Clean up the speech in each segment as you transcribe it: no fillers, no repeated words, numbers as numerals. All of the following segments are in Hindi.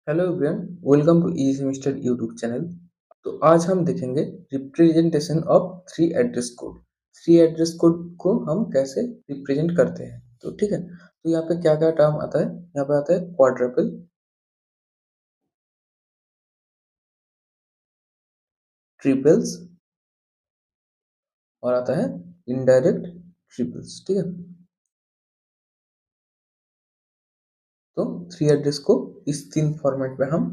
Hello everyone, welcome to E semester YouTube channel. तो आज हम देखेंगे representation of three address code. Three address code को हम कैसे रिप्रेजेंट करते हैं। तो ठीक है, तो यहाँ पे क्या क्या टर्म आता है। यहाँ पे आता है क्वाड्रपल, ट्रिपल्स और आता है इनडायरेक्ट ट्रिपल्स। ठीक है, तो थ्री एड्रेस को इस तीन फॉर्मेट में हम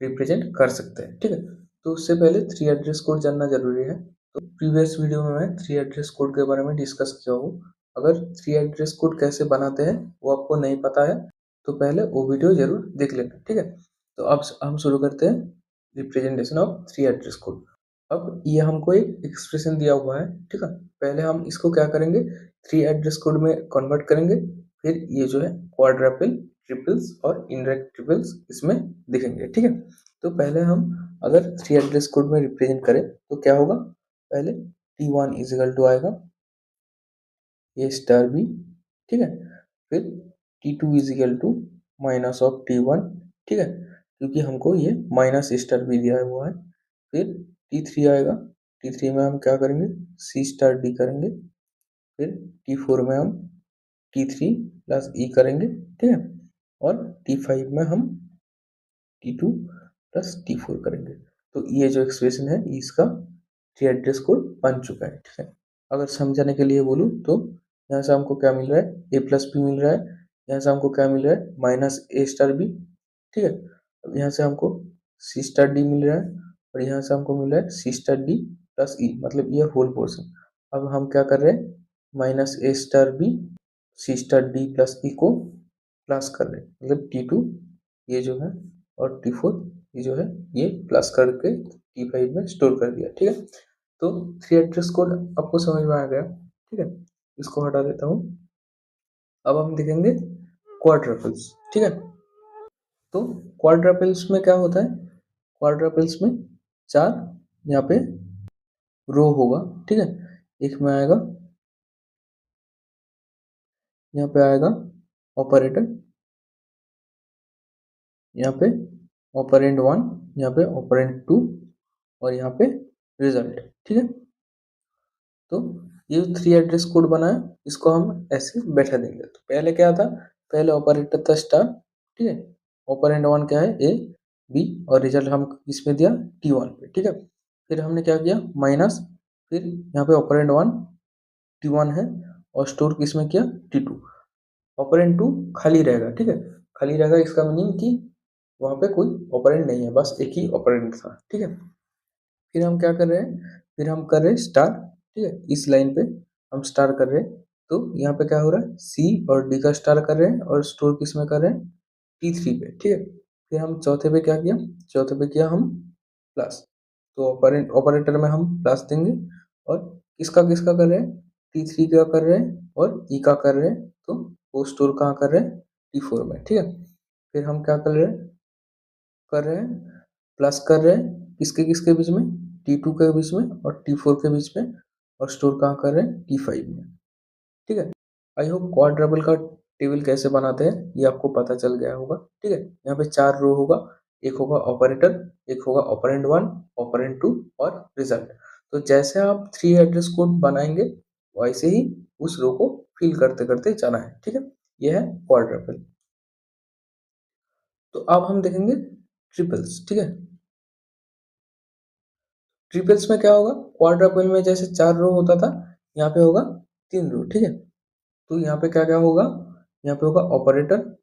रिप्रेजेंट कर सकते हैं। ठीक है, तो उससे पहले थ्री एड्रेस कोड जानना जरूरी है। तो प्रीवियस वीडियो में मैं थ्री एड्रेस कोड के बारे में डिस्कस किया हूँ। अगर थ्री एड्रेस कोड कैसे बनाते हैं वो आपको नहीं पता है तो पहले वो वीडियो जरूर देख लेना। ठीक है, तो अब हम शुरू करते हैं representation of three address code. अब ये हमको एक एक्सप्रेशन दिया हुआ है। ठीक है, पहले हम इसको क्या करेंगे, थ्री एड्रेस कोड में कन्वर्ट करेंगे। फिर ये जो है क्वाड्रपल, ट्रिपल्स और इनडायरेक्ट ट्रिपल्स इसमें दिखेंगे। ठीक है, तो पहले हम अगर थ्री एड्रेस कोड में रिप्रेजेंट करें तो क्या होगा। पहले T1 इजिकल टू आएगा ए स्टार बी। ठीक है, फिर T2 is equal to minus of T1। ठीक है, क्योंकि हमको ये माइनस स्टार बी दिया हुआ है। फिर T3 आएगा। T3 में हम क्या करेंगे, सी स्टार डी करेंगे। फिर T4 में हम T3 प्लस ई करेंगे। ठीक है, और T5 में हम T2 प्लस T4 करेंगे। तो ये जो एक्सप्रेशन है इसका थ्री एड्रेस कोड बन चुका है। ठीक है, अगर समझाने के लिए बोलूँ तो यहाँ से हमको क्या मिल रहा है, ए प्लस बी मिल रहा है। यहाँ से हमको क्या मिल रहा है, माइनस ए स्टार बी। ठीक है, अब यहाँ से हमको सी स्टार डी मिल रहा है और यहाँ से हमको मिल रहा है सी स्टार डी प्लस ई, मतलब ये होल पोर्शन। अब हम क्या कर रहे हैं, minus A star B C star D plus E को प्लस कर रहे हैं, मतलब T2 ये जो है और T4 ये जो है ये प्लस करके T5 में स्टोर कर दिया। ठीक है, तो थ्री एड्रेस कोड आपको समझ में आ गया। ठीक है, इसको हटा देता हूँ। अब हम देखेंगे क्वाड्रपल्स। ठीक है, तो क्वाड्रपल्स में क्या होता है, क्वाड्रपल्स में चार यहाँ पे रो होगा। ठीक है, एक में आएगा, यहाँ पे आएगा ऑपरेटर, यहाँ पे ऑपरेंड वन, यहाँ पे ऑपरेंड टू और यहाँ पे रिजल्ट। ठीक है, तो ये जो थ्री एड्रेस कोड बना है इसको हम ऐसे बैठा देंगे। तो पहले क्या था, पहले ऑपरेटर था स्टार। ठीक है, ऑपरेंड वन क्या है, ए बी और रिजल्ट हम इसमें दिया T1 पे। ठीक है, फिर हमने क्या किया, माइनस, फिर यहाँ पे ऑपरेंड वन T1 है और स्टोर किसमें किया, T2। ऑपरेंड टू खाली रहेगा। ठीक है, खाली रहेगा इसका मीनिंग कि वहाँ पे कोई ऑपरेंड नहीं है, बस एक ही ऑपरेंड था। ठीक है, फिर हम क्या कर रहे हैं, फिर हम कर रहे हैं स्टार। ठीक है, इस लाइन पे हम स्टार कर रहे हैं। तो यहाँ पे क्या हो रहा है, सी और डी का स्टार कर रहे हैं और स्टोर किस में कर रहे हैं, T3 पे। ठीक है, फिर हम चौथे पे क्या किया, चौथे पे किया हम प्लस। तो ऑपरेटर में हम प्लस देंगे और किसका किसका कर रहे हैं, T3 का कर रहे हैं और ई का कर रहे हैं। तो वो स्टोर कहाँ कर रहे हैं, T4 में। ठीक है, फिर हम क्या कर रहे हैं, प्लस कर रहे हैं किसके किसके बीच में, T2 के बीच में और T4 के बीच में, और स्टोर कहाँ कर रहे हैं, T5 में। ठीक है, आई होप क्वाड्रपल का टेबल कैसे बनाते हैं ये आपको पता चल गया होगा। ठीक है, यहाँ पे चार रो होगा, एक होगा ऑपरेटर, एक होगा ऑपरेंड वन, ऑपरेंड टू और रिजल्ट। तो जैसे आप थ्री एड्रेस कोड बनाएंगे वैसे ही उस रो को फिल करते करते जाना है। ठीक है, यह है क्वाड्रपल। तो अब हम देखेंगे ट्रिपल्स। ठीक है, ट्रिपल्स में क्या होगा, क्वाड्रपल में जैसे चार रो होता था यहाँ पे होगा तीन रो। ठीक है, तो यहाँ पे क्या क्या होगा, यहाँ पे होगा ऑपरेटर,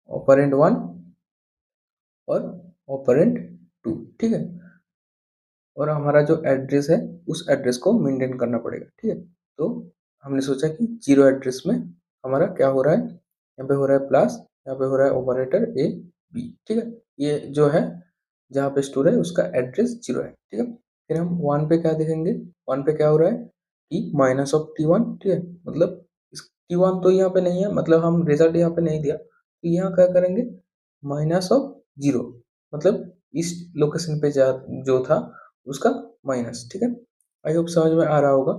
ऑपरेंड वन और ऑपरेंड टू। ठीक है, और हमारा जो एड्रेस है उस एड्रेस को मेंटेन करना पड़ेगा। ठीक है, तो हमने सोचा कि जीरो एड्रेस में हमारा क्या हो रहा है, यहाँ पे हो रहा है प्लस, यहाँ पे हो रहा है ऑपरेटर ए बी। ठीक है, ये जो है जहाँ पे स्टोर है उसका एड्रेस जीरो है। ठीक है, फिर हम वन पे क्या देखेंगे, वन पे क्या हो रहा है, टी माइनस ऑफ T1। ठीक है, मतलब T1 तो यहाँ पे नहीं है, मतलब हम रिजल्ट यहाँ पे नहीं दिया, तो यहाँ क्या करेंगे, माइनस ऑफ जीरो, मतलब इस लोकेशन पे जो था उसका माइनस। ठीक है, आई होप समझ में आ रहा होगा।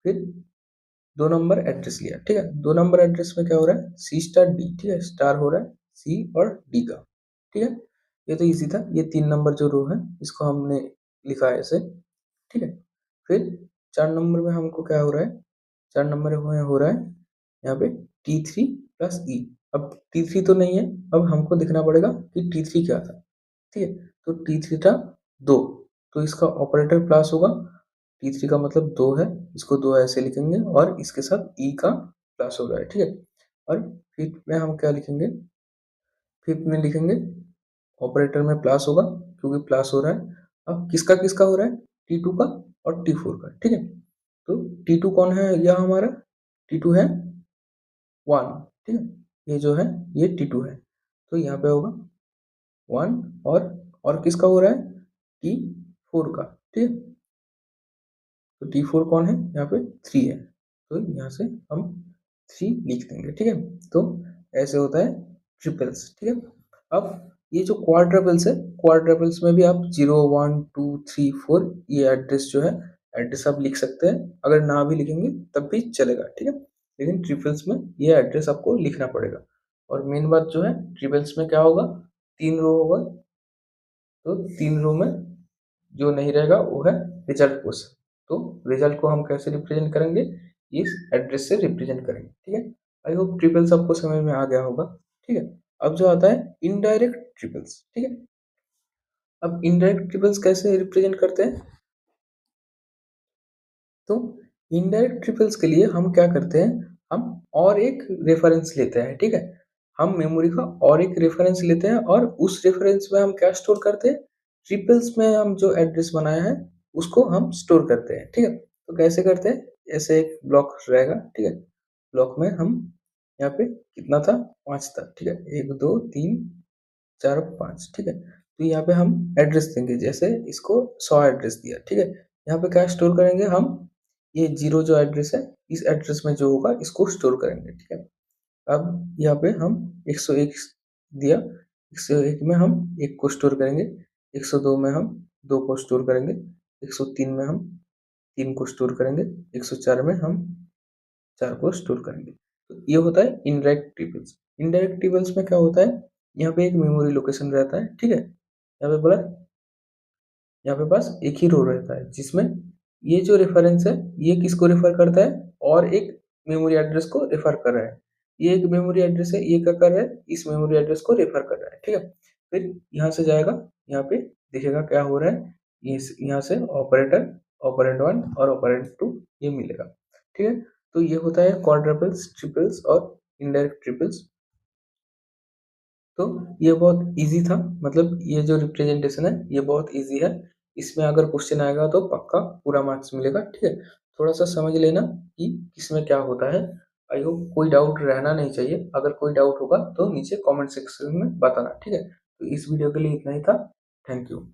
फिर 2 नंबर एड्रेस लिया, ठीक है। 2 नंबर एड्रेस में क्या हो रहा है, सी स्टार डी, ठीक है, स्टार हो रहा है सी और डी का, ठीक है। ये तो इजी था, ये 3 नंबर जो रो है इसको हमने लिखा है ऐसे, ठीक है। फिर 4 नंबर में हमको क्या हो रहा है, 4 नंबर में हो रहा है यहाँ पे T3 प्लस ई। अब T3 तो नहीं है, अब हमको देखना पड़ेगा कि T3 क्या था, ठीक है। तो T3 था 2, तो इसका ऑपरेटर प्लस होगा, T3 का मतलब 2 है, इसको 2 ऐसे लिखेंगे और इसके साथ ई का प्लस हो रहा है, ठीक है। और फिफ्थ में हम क्या लिखेंगे, फिफ्थ में लिखेंगे ऑपरेटर में प्लस होगा क्योंकि प्लस हो रहा है। अब किसका किसका हो रहा है, T2 का और T4 का, ठीक है। तो T2 कौन है, यह हमारा T2 है 1, ठीक है। ये जो है ये T2 है, तो यहाँ पे होगा 1, और किसका हो रहा है, T4 का, ठीक है। तो T4 कौन है, यहाँ पे 3 है, तो यहाँ से हम 3 लिख देंगे, ठीक है। तो ऐसे होता है ट्रिपल्स, ठीक है। अब ये जो क्वाड्रपल्स है, क्वाड्रपल्स में भी आप 0 1 2 3 4 ये एड्रेस जो है, एड्रेस आप लिख सकते हैं, अगर ना भी लिखेंगे तब भी चलेगा, ठीक है। लेकिन ट्रिपल्स में ये एड्रेस आपको लिखना पड़ेगा। और मेन बात जो है, ट्रिपल्स में क्या होगा, 3 रो होगा, तो 3 रो में जो नहीं रहेगा वो है रिजल्ट पोर्शन। तो रिजल्ट को हम कैसे रिप्रेजेंट करेंगे, इस एड्रेस से रिप्रेजेंट करेंगे, ठीक है। आई होप ट्रिपल्स आपको समझ में आ गया होगा, ठीक है। अब जो आता है इनडायरेक्ट ट्रिपल्स, ठीक है। अब इनडायरेक्ट ट्रिपल्स कैसे रिप्रेजेंट करते हैं, तो इनडायरेक्ट ट्रिपल्स के लिए हम क्या करते हैं, हम और एक रेफरेंस लेते हैं, ठीक है। हम मेमोरी का और एक रेफरेंस लेते हैं और उस रेफरेंस में हम क्या स्टोर करते हैं, ट्रिपल्स में हम जो एड्रेस बनाया है उसको हम स्टोर करते हैं, ठीक है। तो कैसे करते हैं, ऐसे एक ब्लॉक रहेगा, ठीक है। ब्लॉक में हम यहाँ पे कितना था, 5 था, ठीक है, 1 2 3 4 5, ठीक है। तो यहाँ पे हम एड्रेस देंगे, जैसे इसको 100 एड्रेस दिया, ठीक है। यहाँ पे क्या स्टोर करेंगे हम, ये 0 जो एड्रेस है, इस एड्रेस में जो होगा इसको स्टोर करेंगे, ठीक है। अब यहाँ पे हम 101 दिया, 101 में हम 1 को स्टोर करेंगे, 102 में हम 2 को स्टोर करेंगे, 103 में हम 3 को स्टोर करेंगे, 104 में हम 4 को स्टोर करेंगे। तो ये होता है इनडायरेक्ट टेबल्स। इनडायरेक्ट टेबल्स में क्या होता है, यहाँ पे एक मेमोरी लोकेशन रहता है, ठीक है। यहाँ पे बोला, यहाँ पे पास एक ही रो रहता है जिसमें ये जो रेफरेंस है ये किसको रेफर करता है, और एक मेमोरी एड्रेस को रेफर कर रहा है। ये एक मेमोरी एड्रेस है, ये क्या कर रहा है, इस मेमोरी एड्रेस को रेफर कर रहा है, ठीक है। फिर यहाँ से जाएगा, यहाँ पे दिखेगा क्या हो रहा है, यहाँ से ऑपरेटर, ऑपरेंड 1 और ऑपरेंड 2 ये मिलेगा, ठीक है। तो ये होता है क्वाड्रपल्स, ट्रिपल्स और इनडायरेक्ट ट्रिपल्स। तो ये बहुत इजी था, मतलब ये जो रिप्रेजेंटेशन है ये बहुत इजी है। इसमें अगर क्वेश्चन आएगा तो पक्का पूरा मार्क्स मिलेगा, ठीक है। थोड़ा सा समझ लेना कि इसमें क्या होता है। आई होप कोई डाउट रहना नहीं चाहिए, अगर कोई डाउट होगा तो नीचे कमेंट सेक्शन में बताना, ठीक है। तो इस वीडियो के लिए इतना ही था, थैंक यू।